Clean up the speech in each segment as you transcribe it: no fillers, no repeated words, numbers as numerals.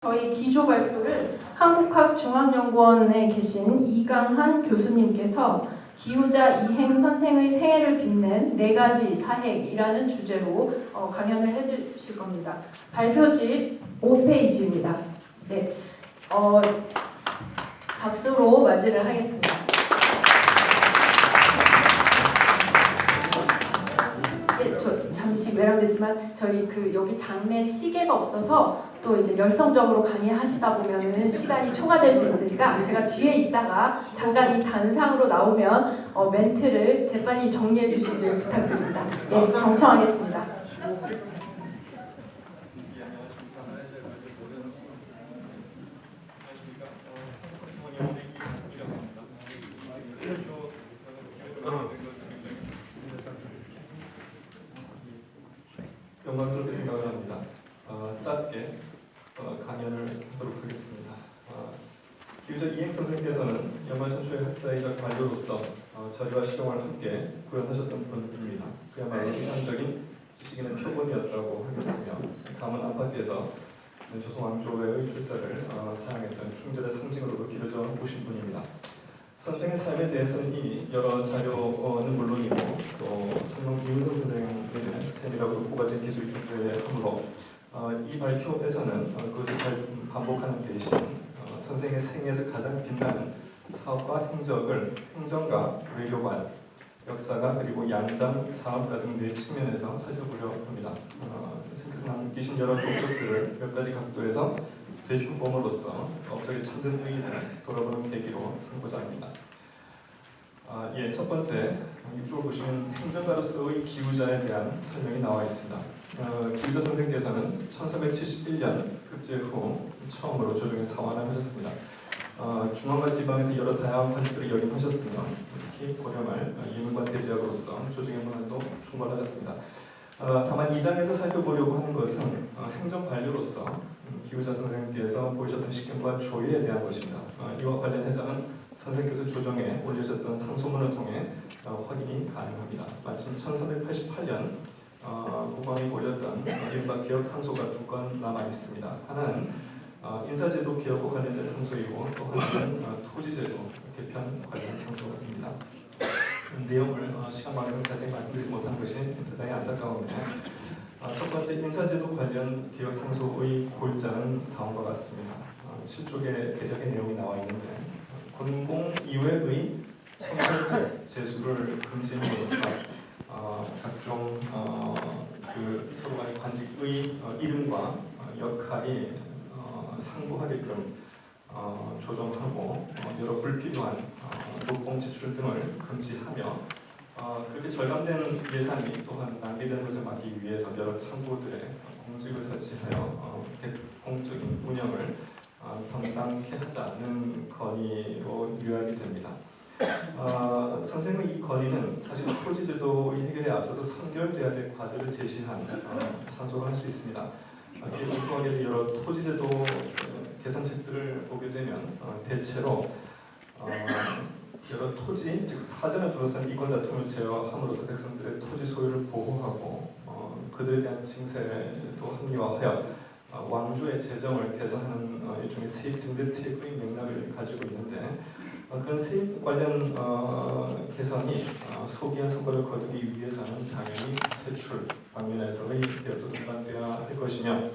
저희 기조 발표를 한국학중앙연구원에 계신 이강한 교수님께서 기후자 이행 선생의 생애를 빛낸 4가지 사행이라는 주제로 강연을 해주실 겁니다. 발표집 5페이지입니다. 네, 박수로 맞이를 하겠습니다. 네, 저 잠시 외람되지만 저희 여기 장내 시계가 없어서 또 이제 열성적으로 강의하시다 보면은 시간이 초과될 수 있으니까 제가 뒤에 있다가 잠깐 이 단상으로 나오면 멘트를 재빨리 정리해 주시길 부탁드립니다. 예, 경청하겠습니다. 영광스럽게 생각을 합니다. 짧게 강연을 하도록 하겠습니다. 기후자 이행 선생님께서는 연말선초의 학자이자 관료로서 저희와 시종을 함께 구현하셨던 분입니다. 그야말로 이상적인 지식인의 표본이었다고 하겠으며 가문 안팎에서 조선왕조의 출세를 사용했던 충절의 상징으로도 기려져 오신 분입니다. 선생의 삶에 대해서는 이미 여러 자료는 물론이고 또 성룡 이은성 선생님의 세밀하고 고가진 기술 존재하므로 이 발표에서는 그것을 반복하는 대신 선생의 생애에서 가장 빛나는 사업과 행적을 행정가, 외교관, 역사가 그리고 양장, 사업가 등 4측면에서 살펴보려 합니다. 선생님께서 남기신 여러 족적들을 몇 가지 각도에서 되짚어봄으로써 업적의 참된 의의를 돌아보는 계기로 삼고자 합니다. 첫 번째, 이쪽을 보시면 행정가로서의 기후자에 대한 설명이 나와 있습니다. 기후자 선생께서는 1371년 급제 후 처음으로 조정에 사환을 하셨습니다. 중앙과 지방에서 여러 다양한 관직들을 역임하셨으며 특히 고려말 이문관 대제학으로서 조정의 문안도 총괄하셨습니다. 다만 이 장에서 살펴보려고 하는 것은 행정관료로서 기후자 선생님께서 보이셨던 식견과 조의에 대한 것입니다. 이와 관련해서는 선생님께서 조정에 올리셨던 상소문을 통해 확인이 가능합니다. 마침 1388년 국왕이 올렸던 이른바 개혁 상소가 2건 남아 있습니다. 하나는 인사제도 개혁과 관련된 상소이고 또 하나는 토지제도 개편 관련 상소입니다. 내용을 시간 관계상 자세히 말씀드리지 못한 것이 대단히 안타까운데 첫 번째 인사제도 관련 개혁 상소의 골자는 다음과 같습니다. 7쪽에 개정의 내용이 나와 있는데 군공 이외의 선설제 제수를 금지함으로써 각종 서로 간의 관직의 이름과 역할이 상부하게끔 조정하고 여러 불필요한 녹봉 지출 등을 금지하며 그렇게 절감된 예산이 또한 낭비되는 것을 막기 위해서 여러 참고들의 공직을 설치하여 공적인 운영을 당당케 하지 않는 건의로 요약이 됩니다. 선생의 이 건의는 사실 토지제도의 해결에 앞서서 선결돼야 될 과제를 제시한 상소를 할 수 있습니다. 이에 공통하게 여러 토지제도 개선책들을 보게 되면 대체로 여러 토지, 즉 사전을 둘러싼 이권 다툼을 제어함으로써 백성들의 토지 소유를 보호하고 그들에 대한 징세도 합리화하여 왕조의 재정을 개선하는 일종의 세입 증대택의 맥락을 가지고 있는데 그런 세입 관련 개선이 소기한 성과를 거두기 위해서는 당연히 세출 방면에서의 개혁도 동반되어야 할 것이며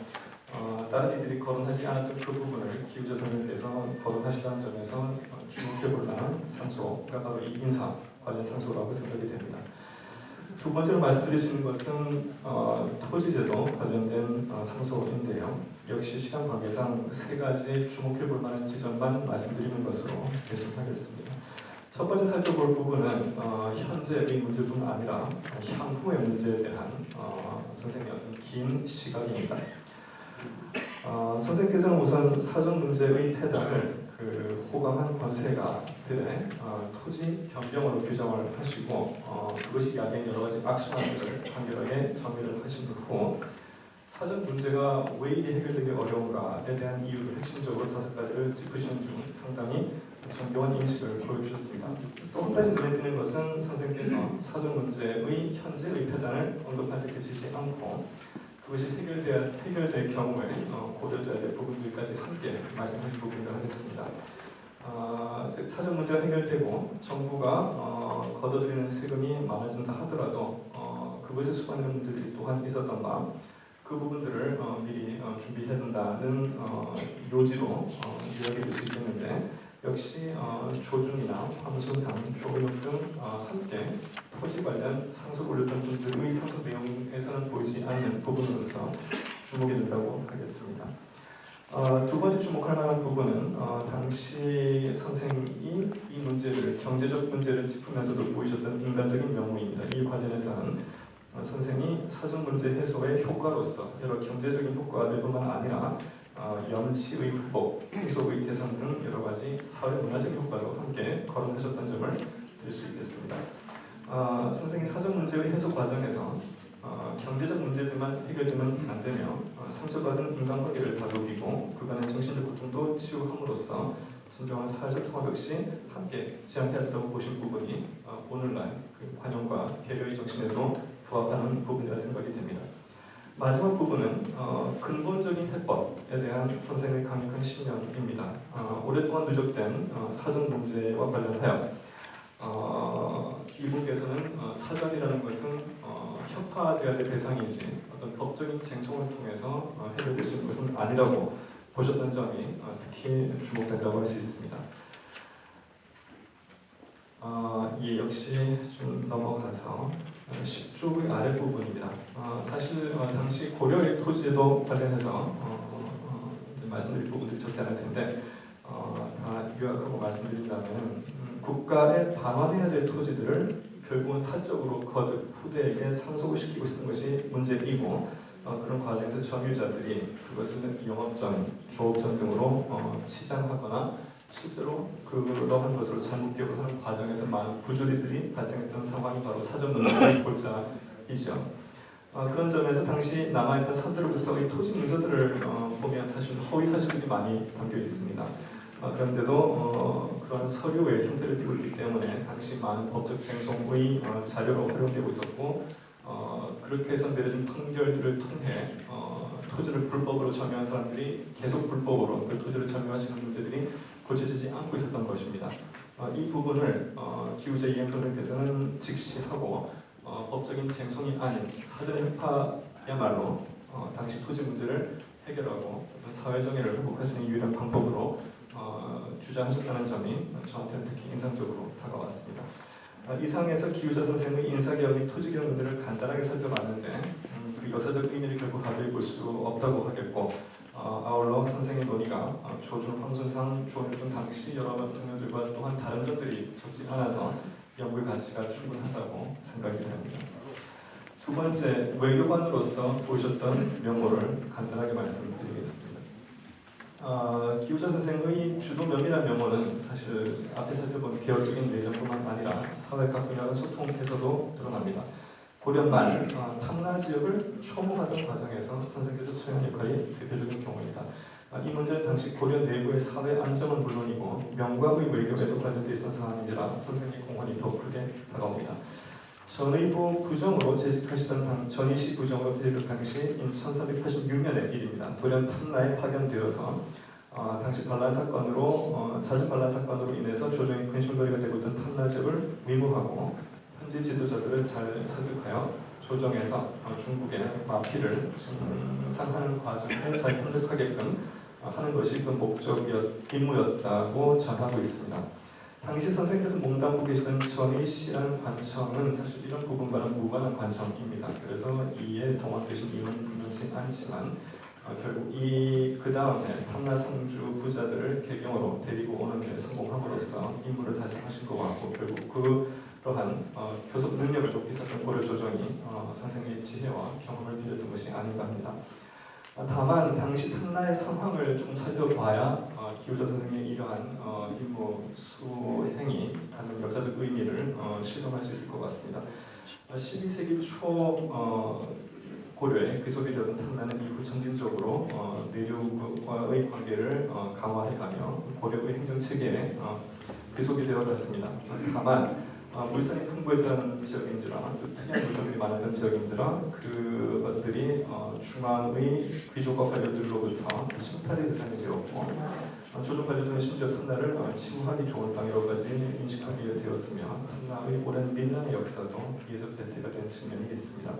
다른 이들이 거론하지 않았던 그 부분을 기후자 선생님께서 거론하시다는 점에서 주목해볼 만한 상소가 바로 이 인사 관련 상소라고 생각이 됩니다. 두 번째로 말씀드릴 수 있는 것은 토지제도 관련된 상소인데요. 역시 시간 관계상 3가지 주목해볼 만한 지점만 말씀드리는 것으로 결정하겠습니다. 첫 번째 살펴볼 부분은 현재의 문제뿐 아니라 향후의 문제에 대한 선생님의 어떤 긴 시각입니다. 선생님께서는 우선 사전 문제의 해당을 호감한 권세가들의 토지 변경으로 규정을 하시고 그것이 야기한 여러 가지 악순환들을 간결하게 정리를 하신 후 사전 문제가 왜 이리 해결되기 어려운가에 대한 이유를 핵심적으로 5가지를 짚으시는 중 상당히 정교한 인식을 보여주셨습니다. 또 한 가지 눈에 띄는 것은 선생님께서 사전 문제의 현재의 패단을 언급할 때 그치지 않고 그것이 해결될 경우에 고려돼야 될 부분들까지 함께 말씀드린 부분을 하겠습니다. 사전 문제가 해결되고 정부가 걷어들이는 세금이 많아진다 하더라도 그것에 수반되는 문제들이 또한 있었던 바 그 부분들을 미리 준비해야 된다는 요지로 이야기할 수 있겠는데 역시 조중이나 황순상, 조은혁 등 함께 토지 관련 상소를 올렸던 분들의 상소 내용에서는 보이지 않는 부분으로서 주목이 된다고 하겠습니다. 두 번째 주목할 만한 부분은 당시 선생이 이 문제를 경제적 문제를 짚으면서도 보이셨던 인간적인 면모입니다. 이 관련해서는 선생이 사전 문제 해소의 효과로서 여러 경제적인 효과들뿐만 아니라 염치의 회복, 풍속의 개선 등 여러 가지 사회 문화적인 효과도 함께 거론하셨던 점을 들 수 있겠습니다. 선생이 사전 문제의 해소 과정에서 경제적 문제들만 해결되면 안 되며 상처받은 인간관계를 다독이고 그간의 정신적 고통도 치유함으로써 진정한 사회적 통합 역시 함께 지향해야 한다고 보신 부분이 오늘날 그 관용과 배려의 정신에도 부합하는 부분이라 생각이 됩니다. 마지막 부분은 근본적인 해법에 대한 선생의 강력한 신념입니다. 오랫동안 누적된 사전 문제와 관련하여 이분께서는 사전이라는 것은 협파되어야 될 대상이지 어떤 법적인 쟁송을 통해서 해결될 수 있는 것은 아니라고 보셨던 점이 특히 주목된다고 할 수 있습니다. 역시 좀 넘어가서 10쪽의 아랫부분입니다. 사실 당시 고려의 토지에도 관련해서 이제 말씀드릴 부분들이 적지 않을 텐데 다 요약하고 말씀드린다면 국가에 반환해야 될 토지들을 결국은 사적으로 거듭 후대에게 상속을 시키고 있었던 것이 문제이고 그런 과정에서 점유자들이 그것을 영업전, 조업전 등으로 치장하거나 실제로 그러한 것으로 잘못 기억을 하는 과정에서 많은 부조리들이 발생했던 상황이 바로 사전 문제의 골자이죠. 그런 점에서 당시 남아있던 선들로부터의 토지 문서들을 보면 사실 허위 사실들이 많이 담겨 있습니다. 그런데도 그런 서류의 형태를 띠고 있기 때문에 당시 많은 법적 쟁송의 자료로 활용되고 있었고 그렇게 해서 내려진 판결들을 통해 토지를 불법으로 점유한 사람들이 계속 불법으로 그 토지를 점유할 수 있는 문제들이 고쳐지지 않고 있었던 것입니다. 이 부분을 기우제 이행 선생께서는 직시하고 법적인 쟁송이 아닌 사전 협파야말로 당시 토지 문제를 해결하고 사회정의를 회복할 수 있는 유일한 방법으로 주장하셨다는 점이 저한테는 특히 인상적으로 다가왔습니다. 이상에서 기우자 선생의 인사개혁 및 토지개혁 문제를 간단하게 살펴봤는데 그 역사적 의미를 결국 가벼이 볼 수 없다고 하겠고 아울러 선생의 논의가 조준, 황순상, 조은혁 등 당시 여러 동료들과 또한 다른 점들이 적지 않아서 연구의 가치가 충분하다고 생각이 됩니다. 두 번째, 외교관으로서 보이셨던 면모를 간단하게 말씀드리겠습니다. 기우자 선생의 주도 면밀한 면모는 사실 앞에 살펴본 개혁적인 내정뿐만 아니라 사회 각 분야의 소통에서도 드러납니다. 고려 말 탐라 지역을 초무하던 과정에서 선생께서 수행한 역할이 대표적인 경우입니다. 이 문제는 당시 고려 내부의 사회 안정은 물론이고 명과의 외교에도 관련돼 있었던 사안인지라 선생의 공헌이 더 크게 다가옵니다. 전의부 부정으로 재직하시던 전의시 부정으로 퇴직할 당시 1386년의 일입니다. 돌연 탐라에 파견되어서 당시 반란 사건으로 잦은 반란 사건으로 인해서 조정의 근심거리가 되고 있던 탐라 지역을 위무하고 현지 지도자들을 잘 설득하여 조정에서 중국의 마피를 증상하는 과정을 잘 협력하게끔 하는 것이 그 임무였다고 전하고 있습니다. 당시 선생께서 몸담고 계시던 전의시라는 관청은 사실 이런 부분과는 무관한 관청입니다. 그래서 이에 동원되신 이유는 분명치 않지만 결국 그 다음에 탐라 성주 부자들을 개경으로 데리고 오는 데 성공함으로써 임무를 달성하신 것 같고 결국 그러한 교섭 능력을 높이 쌓던 고려 조정이 선생의 지혜와 경험을 빌렸던 것이 아닌가 합니다. 다만 당시 탐라의 상황을 좀 살펴봐야 기우자 선생의 이러한 임무 수행이 갖는 역사적 의미를 실감할 수 있을 것 같습니다. 12세기 초 고려에 귀속이 되었던 탐라는 이후 점진적으로 내륙과의 관계를 강화해가며 고려의 행정체계에 귀속이 되어갔습니다. 다만 물산이 풍부했던 지역인지라 또 특이한 물산들이 많았던 지역인지라 그것들이 중앙의 귀족과 관료들로부터 침탈의 대상이 되었고 조선 관료들은 심지어 탐나를 치부하기 좋은 땅이라고까지 인식하게 되었으며 탐나의 오랜 밀란의 역사도 이에서 배태가 된 측면이 있습니다.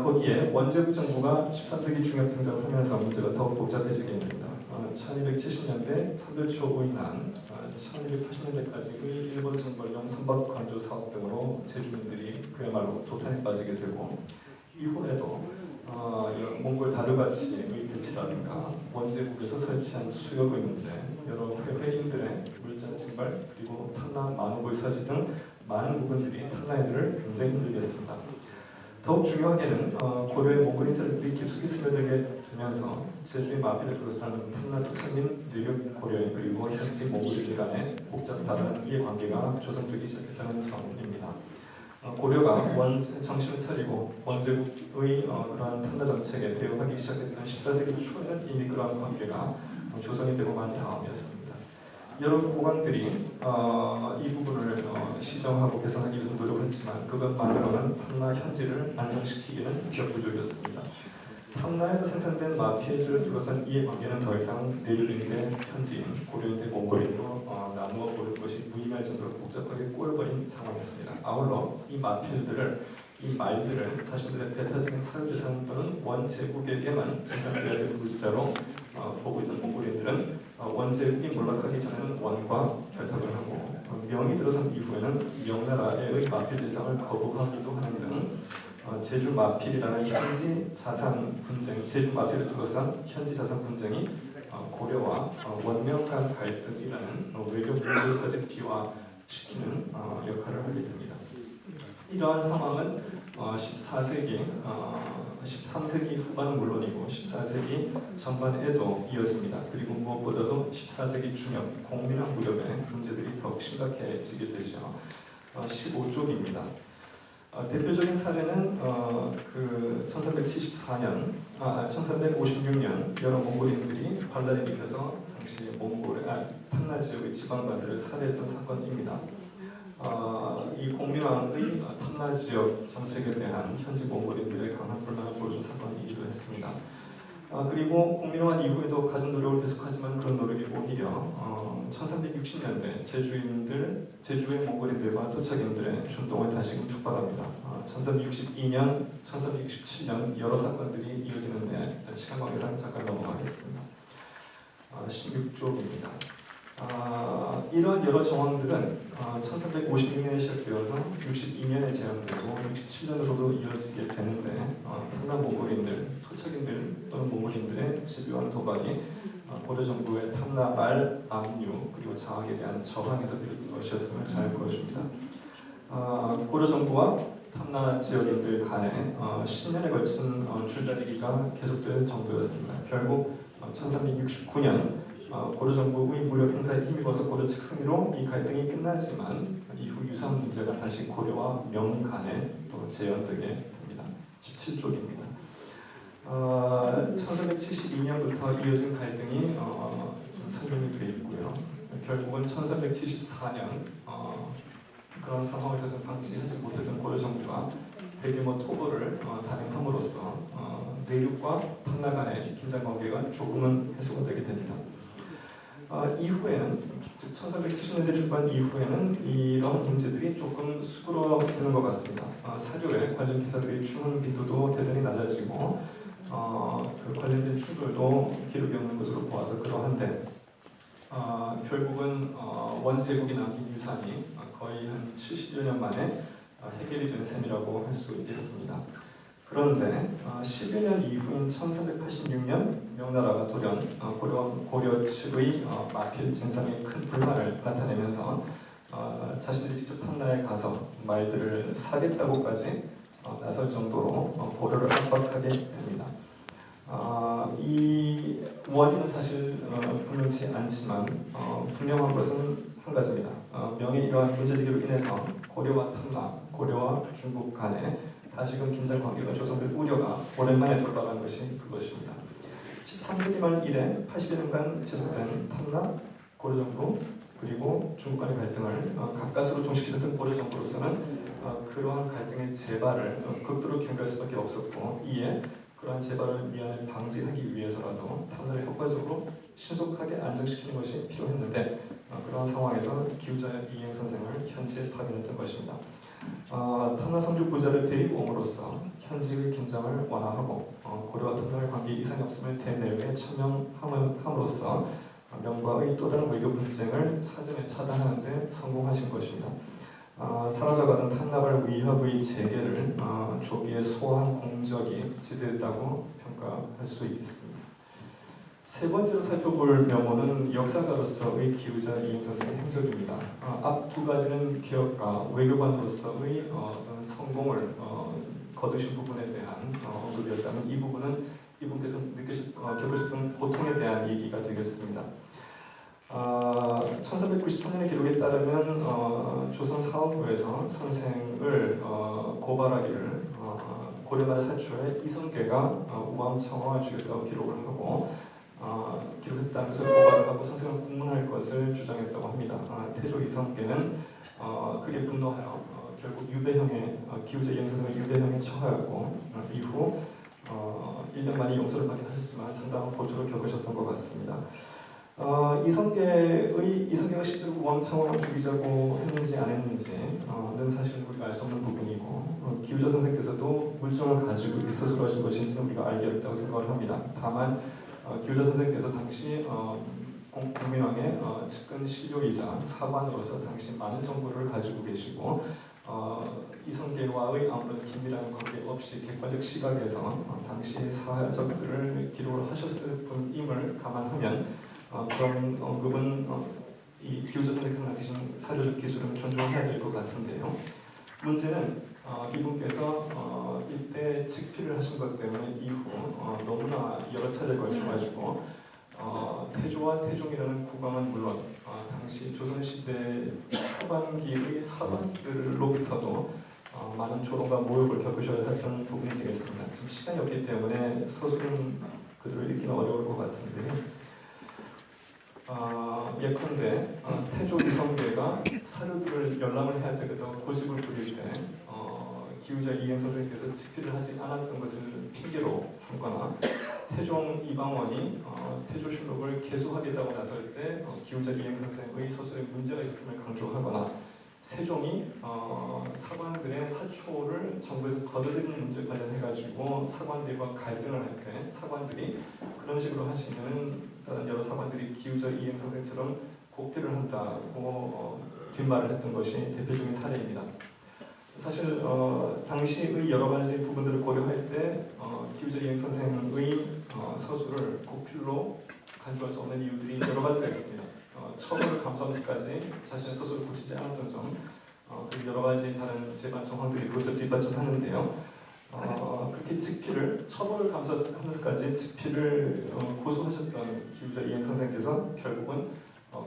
거기에 원제국 정부가 13세기 중엽 등장을 하면서 문제가 더욱 복잡해지게 됩니다. 1270년대 삼별초의 난, 1280년대까지의 일본 정벌용 선박 건조 사업 등으로 제주민들이 그야말로 도탄에 빠지게 되고 이후에도 몽골 다르바치의 배치라든가 원제국에서 설치한 수역의 문제, 여러 회인들의 물잔 증발 그리고 탐나 만호골 사지 등 많은 부분들이 탐나인들을 굉장히 힘들게 했습니다. 더욱 중요하게는 고려의 몽골 인사들이 깊숙이 스며들게 되면서 제주의 마피를 둘러싼 탐나 토착민 내륙 고려인 그리고 현지 몽골인들 간의 복잡하다는 이해관계가 조성되기 시작했다는 점입니다. 고려가 정신을 차리고 원제국의 그러한 탐나 정책에 대응하기 시작했던 14세기 초에는 이미 그러한 관계가 조성이 되고 만 다음이었습니다. 여러 고관들이 이 부분을 시정하고 개선하기 위해서 노력했지만 그것만으로는 탐나 현지를 안정시키기는 역부족이었습니다. 탐나에서 생산된 마피들을 둘러싼 이해관계는 더 이상 내륙인대 현지인, 고려인대 몽골인으로 나누어 보는 것이 무의미할 정도로 복잡하게 꼬여버린 상황이었습니다. 아울러 이 마필들을 이 말들을 자신들의 배타적인 사유재산 또는 원제국에게만 생산되어야 될 물자로 보고 있던 몽골인들은 원제국이 몰락하기 전에는 원과 결탁을 하고 명이 들어선 이후에는 명나라의 마필 대상을 거부하기도 하는 등 제주 마필이라는 현지 자산 분쟁, 제주 마필을 둘러싼 현지 자산 분쟁이 고려와 원명 간 갈등이라는 외교 문제까지 비화시키는 역할을 하게 됩니다. 이러한 상황은 13세기 후반은 물론이고 14세기 전반에도 이어집니다. 그리고 무엇보다도 14세기 중엽 공민왕 무렵에 문제들이 더욱 심각해지게 되죠. 15쪽입니다. 대표적인 사례는 1374년, 1356년 여러 몽골인들이 반란을 일으켜서 당시 탐나 지역의 지방관들을 살해했던 사건입니다. 이 공민왕의 탐나 지역 정책에 대한 현지 몽골인들의 강한 불만을 보여준 사건이기도 했습니다. 그리고 공민왕 이후에도 가진 노력을 계속하지만 그런 노력이 오히려 1360년대 제주의 몽골인들과 토착인들의 준동을 다시금 촉발합니다. 1362년, 1367년 여러 사건들이 이어지는데 일단 시간 관계상 잠깐 넘어가겠습니다. 16쪽입니다. 이런 여러 정황들은 1356년에 시작되어서 62년에 제한되고 67년으로도 이어지게 되는데 탐나 몽골인들, 토착인들 또는 몽골인들의 집요한 도박이 고려 정부의 탐나 말, 압류 그리고 장악에 대한 저항에서 비롯된 것이었음을 잘 보여줍니다. 고려 정부와 탐나 지역인들 간에 10년에 걸친 줄다리기가 계속될 정도였습니다. 결국 1369년 고려 정부의 무력 행사에 힘입어서 고려 측 승리로 이 갈등이 끝나지만 이후 유사한 문제가 다시 고려와 명 간에 또 재현되게 됩니다. 17쪽입니다. 1372년부터 이어진 갈등이 지금 설명이 되어 있고요. 결국은 1374년 그런 상황을 더 이상 방치하지 못했던 고려 정부가 대규모 토벌을 단행함으로써 내륙과 탐나 간의 긴장 관계가 조금은 해소가 되게 됩니다. 이후에는 즉 1370년대 중반 이후에는 이런 문제들이 조금 수그러드는 것 같습니다. 사료에 관련 기사들이 출원 빈도도 대단히 낮아지고 그 관련된 충돌도 기록이 없는 것으로 보아서 그러한데 결국은 원제국이 남긴 유산이 거의 한 70여 년 만에 해결이 된 셈이라고 할 수 있겠습니다. 그런데 10여 년 이후인 1486년 명나라가 돌연 고려 측의 마필 진상에 큰 불만을 나타내면서 자신들이 직접 탐나에 가서 말들을 사겠다고까지 나설 정도로 고려를 압박하게 됩니다. 이 원인은 사실 분명치 않지만 분명한 것은 한 가지입니다. 명의 이러한 문제제기로 인해서 고려와 탐나, 고려와 중국 간에 다시금 긴장 관계가 조성될 우려가 오랜만에 돌아간 것이 그것입니다. 13세기 말 이래 80여 년간 지속된 탐나, 고려 정부, 그리고 중국 간의 갈등을 가까스로 종식시켰던 고려 정부로서는 그러한 갈등의 재발을 극도로 경계할 수밖에 없었고, 이에 그러한 재발을 미연에 방지하기 위해서라도 탐나를 효과적으로 신속하게 안정시키는 것이 필요했는데, 그러한 상황에서 기후자 이행 선생을 현지에 파견했던 것입니다. 탐나 성주 부자를 데리고 옴으로써 현지의 긴장을 완화하고 고려와 탐나의 관계 이상이 없음을 대내외에 천명함으로써 명과의 또 다른 외교 분쟁을 사전에 차단하는 데 성공하신 것입니다. 사라져가던 탐나발 위협의 재개를 조기에 소화한 공적이 지대했다고 평가할 수 있습니다. 세 번째로 살펴볼 명호는 역사가로서의 기후자 이행 선생의 행적입니다. 앞 두 가지는 개혁가, 외교관으로서의 어떤 성공을 거두신 부분에 대한 언급이었다면, 이 부분은 이분께서 겪으셨던 고통에 대한 얘기가 되겠습니다. 1393년의 기록에 따르면 조선 사원부에서 선생을 고발하기를 고려말 사초에 이성계가 우암청어와 죽였다고 기록을 하고 기록했다면서 고발을 하고 선생을 국문할 것을 주장했다고 합니다. 태조 이성계는 그게 분노하여 결국 유배형에 기후자 이행 선생을 유배형에 처하였고 이후 1년 만에 용서를 받긴 하셨지만 상당한 고초를 겪으셨던 것 같습니다. 이성계가 실제로 우암청어를 죽이자고 했는지 안 했는지는 사실 우리가 알 수 없는 부분이고, 기후자 선생께서도 물증을 가지고 스스로 하신 것인지는 우리가 알게 없다고 생각을 합니다. 다만 기후자 선생께서 당시 공민왕의 측근 신료이자 사관으로서 당시 많은 정보를 가지고 계시고, 이성계와의 아무런 긴밀한 관계 없이 객관적 시각에서 당시 사적들을 기록을 하셨을 분임을 감안하면 그런 언급은 이 기후자 선생께서 남기신 사료적 기술은 존중해야 될 것 같은데요. 문제는 이분께서 이때 직필을 하신 것 때문에 이후 너무나 여러 차례에 걸쳐가지고 태조와 태종이라는 국왕은 물론 당시 조선시대 초반기의 사관들로부터도 많은 조롱과 모욕을 겪으셔야 했던 부분이 되겠습니다. 지금 시간이 없기 때문에 서술은 그들을 읽기는 어려울 것 같은데요. 예컨대 태조 이성계가 사료들을 열람을 해야 되거든 고집을 부릴 때 기후자 이행 선생님께서 직필을 하지 않았던 것을 핑계로 삼거나, 태종 이방원이 태조실록을 개수하겠다고 나설 때 기후자 이행 선생의 서술에 문제가 있었음을 강조하거나, 세종이 사관들의 사초를 정부에서 거둬들이는 문제 관련해가지고 사관들과 갈등을 할 때 사관들이 그런 식으로 하시면 다른 여러 사관들이 기후자 이행 선생처럼 고필을 한다고 뒷말을 했던 것이 대표적인 사례입니다. 사실 당시의 여러 가지 부분들을 고려할 때 기후자 이행 선생의 서술을 고필로 간주할 수 없는 이유들이 여러 가지가 있습니다. 처벌을 감수하면서까지 자신의 서술을 고치지 않았던 점, 그리고 여러 가지 다른 재반 정황들이 그것을 뒷받침하는데요. 그렇게 직필을 처벌을 감수하면서까지 직필을 고수하셨던 기후자 이행 선생께서 결국은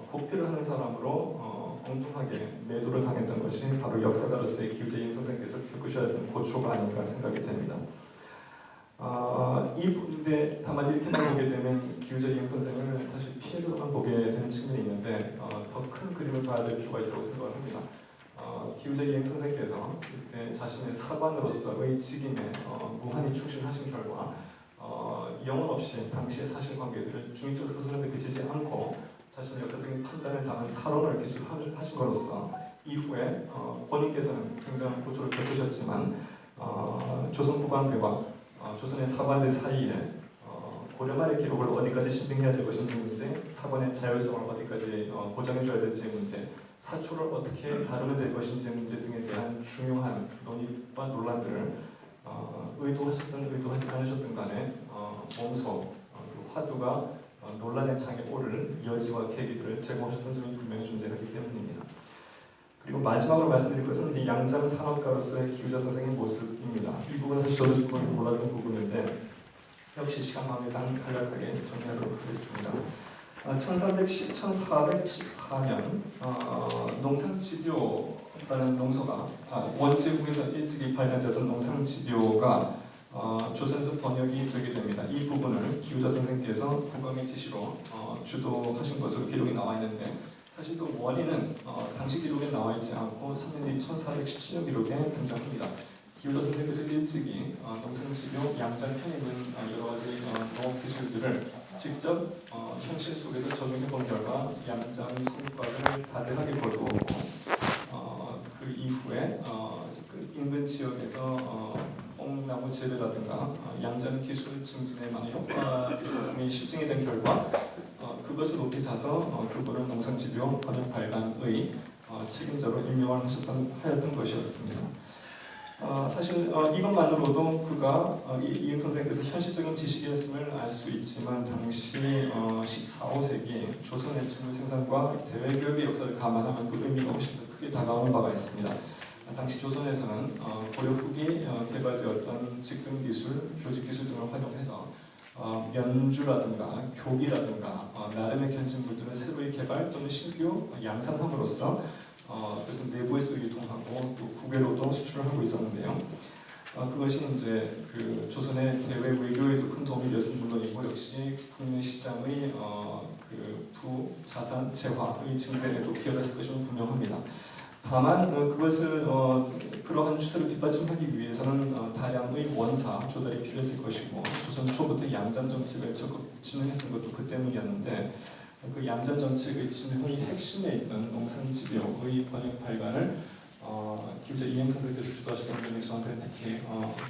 고필을 하는 사람으로 엉뚱하게 매도를 당했던 것이 바로 역사가로서의 기후자 이행 선생께서 겪으셔야 되는 고초가 아닌가 생각이 됩니다. 이 부분인데 다만 이렇게만 보게 되면 기후자 이행 선생을 사실 피해자로만 보게 되는 측면이 있는데 더 큰 그림을 봐야 될 필요가 있다고 생각을 합니다. 기후자 이행 선생께서 그때 자신의 사관으로서의 직임에 무한히 충실하신 결과 영혼 없이 당시의 사실관계들을 중의적 서술에 그치지 않고 자신의 역사적인 판단을 담은 사론을 기술하신 것으로서 이후에 본인께서는 굉장한 고초를 겪으셨지만 조선 국왕들과 조선의 사관들 사이에 고려말의 기록을 어디까지 신빙해야 될 것인지 문제, 사관의 자율성을 어디까지 보장해줘야 될지 문제, 사초를 어떻게 다루면 될 것인지 문제 등에 대한 중요한 논의와 논란들을 의도하셨든 의도하지 않으셨든 간에 몸소 화두가 논란의 창에 오를 여지와 계기들을 제공하셨던 점이 분명히 존재하기 때문입니다. 그리고 마지막으로 말씀드릴 것은 이제 양장 산업가로서의 기후자 선생의 모습입니다. 이 부분은 사실 저도 조금 몰랐던 부분인데 역시 시간 관계상 간략하게 정리하도록 하겠습니다. 1414년 농상집요라는 농서가 원제국에서 일찍이 발견되었던 농상집요가 조선에서 번역이 되게 됩니다. 이 부분을 기후자 선생께서 국왕의 지시로 주도하신 것으로 기록이 나와 있는데 사실 그 원인은 당시 기록에 나와 있지 않고 3년 뒤 1417년 기록에 등장합니다. 기울여 선생께서 일찍이 농산지표 양장 편입은 여러 가지 농업 기술들을 직접 현실 속에서 적용해 본 결과 양장 성과를 다대하게 거두었고 그 이후에 그 인근 지역에서 뽕나무 재배라든가 양장 기술 증진에 많은 효과가 있었음이 실증이 된 결과 그것을 높이 사서 그분을 농산지표 번역 발간의 책임자로 임명을 하였던 것이었습니다. 사실 이것만으로도 그가 이행 선생께서 현실적인 지식이었음을 알 수 있지만 당시 14, 15세기 조선의 직물 생산과 대외 교육의 역사를 감안하면 그 의미가 훨씬 더 크게 다가오는 바가 있습니다. 당시 조선에서는 고려 후기 개발되었던 직근 기술, 교직 기술 등을 활용해서 면주라든가 교비라든가 나름의 견진물들을 새로이 개발 또는 신규 양산함으로써 그래서 내부에서 유통하고 또 국외로도 수출을 하고 있었는데요. 그것이 이제 그 조선의 대외 외교에도 큰 도움이 되었을 물론이고 역시 국내 시장의 그 부자산 재화의 증대에도 기여했을 것임은 분명합니다. 다만 그것을 그러한 추세를 뒷받침하기 위해서는 다량의 원사 조달이 필요했을 것이고 조선 초부터 양장 정책을 적극 진행했던 것도 그 때문이었는데 그 양장 정책의 진행의 핵심에 있던 농산지표의 번역 발간을 기후자 이행 선생께서 주도하시던 점이 저한테는 특히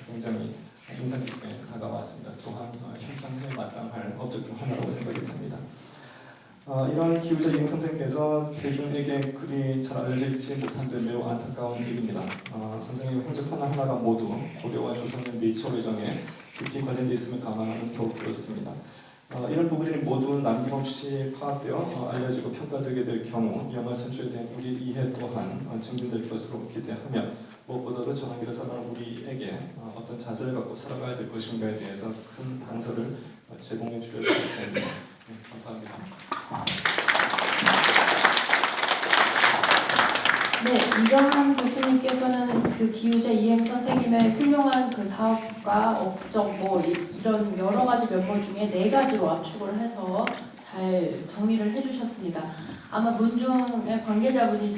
굉장히 인상 깊게 다가왔습니다. 또한 현상에 마땅할 업적 중 하나라고 생각이 됩니다. 이런 기후자 이행 선생께서 대중에게 그리 잘 알려져 있지 못한 데 매우 안타까운 일입니다. 선생님의 행적 하나하나가 모두 고려와 조선의 네이처 외정에 깊이 관련되어 있음을 감안하면 더욱 그렇습니다. 이런 부분들이 모두 남김없이 파악되어 알려지고 평가되게 될 경우 영화 선출에 대한 우리 이해 또한 증진될 것으로 기대하며 무엇보다도 저런 길을 살아가는 우리에게 어떤 자세를 갖고 살아가야 될 것인가에 대해서 큰 단서를 제공해 주셨을 텐데 감사합니다. 네, 이경환 교수님께서는 그 기후자 이행 선생님의 훌륭한 그 사업과 업적 이런 여러 가지 면모 중에 4가지로 압축을 해서 잘 정리를 해주셨습니다. 아마 문중의 관계자분이시